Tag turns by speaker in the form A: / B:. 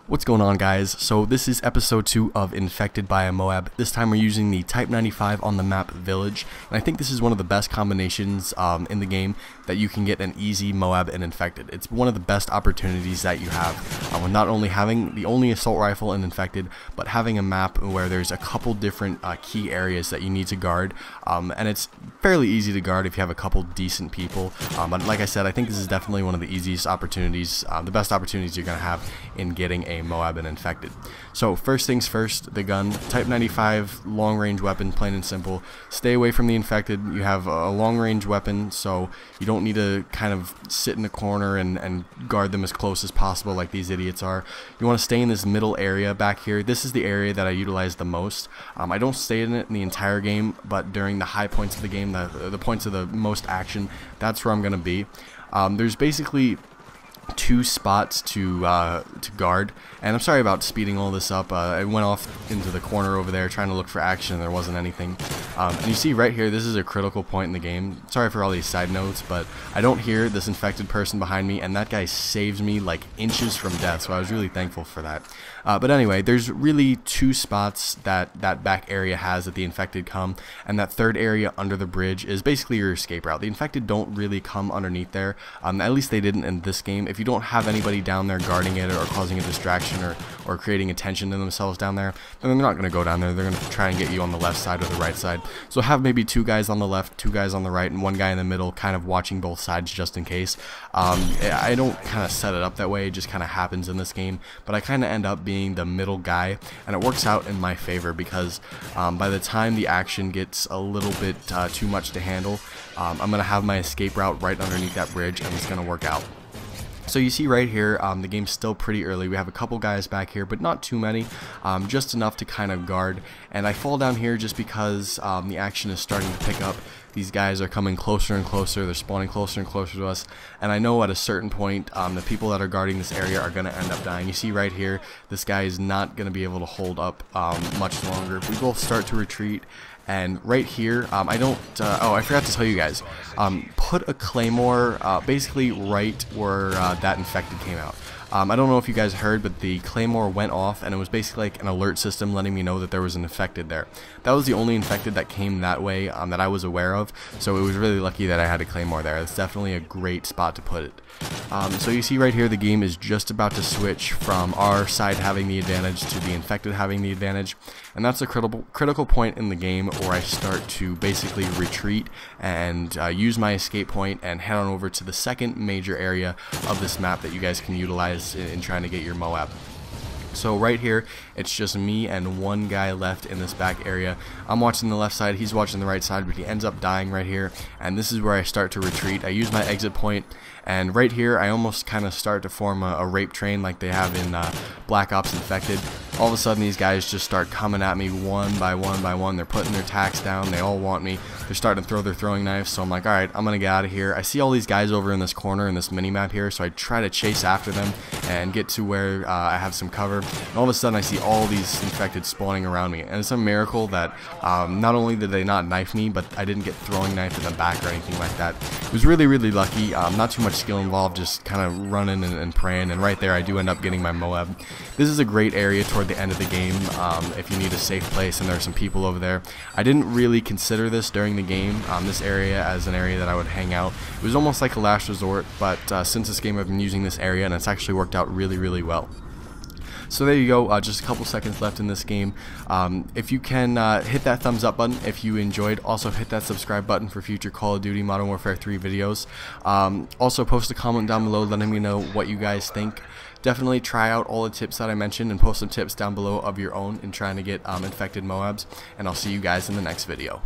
A: What's going on, guys? So this is episode 2 of Infected by a MOAB. This time we're using the Type 95 on the map Village, and I think this is one of the best combinations in the game that you can get an easy MOAB and Infected. It's one of the best opportunities that you have with not only having the only assault rifle and Infected, but having a map where there's a couple different key areas that you need to guard, and it's fairly easy to guard if you have a couple decent people, but like I said, I think this is definitely one of the easiest opportunities, the best opportunities you're going to have in getting a MOAB and Infected. So first things first, the gun, Type 95 long range weapon, plain and simple. Stay away from the Infected. You have a long range weapon, so you don't need to kind of sit in the corner and guard them as close as possible like these idiots are. You want to stay in this middle area back here. This is the area that I utilize the most. I don't stay in it in the entire game, but during the high points of the game, the points of the most action, that's where I'm going to be. There's basically two spots to guard, and I'm sorry about speeding all this up. I went off into the corner over there trying to look for action and there wasn't anything, and you see right here, this is a critical point in the game. Sorry for all these side notes, but I don't hear this infected person behind me, and that guy saves me like inches from death, so I was really thankful for that. But anyway, there's really two spots that back area has that the infected come, and that third area under the bridge is basically your escape route. The infected don't really come underneath there, at least they didn't in this game. If you don't have anybody down there guarding it or causing a distraction or creating attention to themselves down there, then they're not going to go down there. They're going to try and get you on the left side or the right side. So have maybe two guys on the left, two guys on the right, and one guy in the middle kind of watching both sides just in case. I don't kind of set it up that way, it just kind of happens in this game, but I kind of end up being the middle guy, and it works out in my favor because by the time the action gets a little bit too much to handle, I'm going to have my escape route right underneath that bridge, and it's going to work out. So you see right here, the game's still pretty early. We have a couple guys back here, but not too many, just enough to kind of guard. And I fall down here just because the action is starting to pick up. These guys are coming closer and closer, they're spawning closer and closer to us, and I know at a certain point the people that are guarding this area are going to end up dying. You see right here, this guy is not going to be able to hold up much longer. We both start to retreat, and right here, I don't, oh, I forgot to tell you guys, put a claymore basically right where that infected came out. I don't know if you guys heard, but the claymore went off, and it was basically like an alert system letting me know that there was an infected there. That was the only infected that came that way that I was aware of, so it was really lucky that I had a claymore there. It's definitely a great spot to put it. So you see right here, the game is just about to switch from our side having the advantage to the infected having the advantage, and that's a critical point in the game where I start to basically retreat and use my escape point and head on over to the second major area of this map that you guys can utilize in trying to get your MOAB. So right here, it's just me and one guy left in this back area. I'm watching the left side, he's watching the right side, but he ends up dying right here, and this is where I start to retreat. I use my exit point, and right here I almost kind of start to form a rape train like they have in Black Ops Infected. All of a sudden these guys just start coming at me one by one by one. They're putting their tacks down, they all want me, they're starting to throw their throwing knives, so I'm like, alright, I'm gonna get out of here. I see all these guys over in this corner in this mini-map here, so I try to chase after them and get to where I have some cover, and all of a sudden I see all these infected spawning around me, and it's a miracle that not only did they not knife me, but I didn't get throwing knife in the back or anything like that. It was really, really lucky, not too much skill involved, just kind of running and praying, and right there I do end up getting my MOAB. This is a great area toward the end of the game if you need a safe place and there are some people over there. I didn't really consider this during the game, this area as an area that I would hang out. It was almost like a last resort, but since this game I've been using this area and it's actually worked out really, really well. So there you go, just a couple seconds left in this game. If you can hit that thumbs up button if you enjoyed. Also hit that subscribe button for future Call of Duty Modern Warfare 3 videos. Also post a comment down below letting me know what you guys think. Definitely try out all the tips that I mentioned and post some tips down below of your own in trying to get infected MOABs. And I'll see you guys in the next video.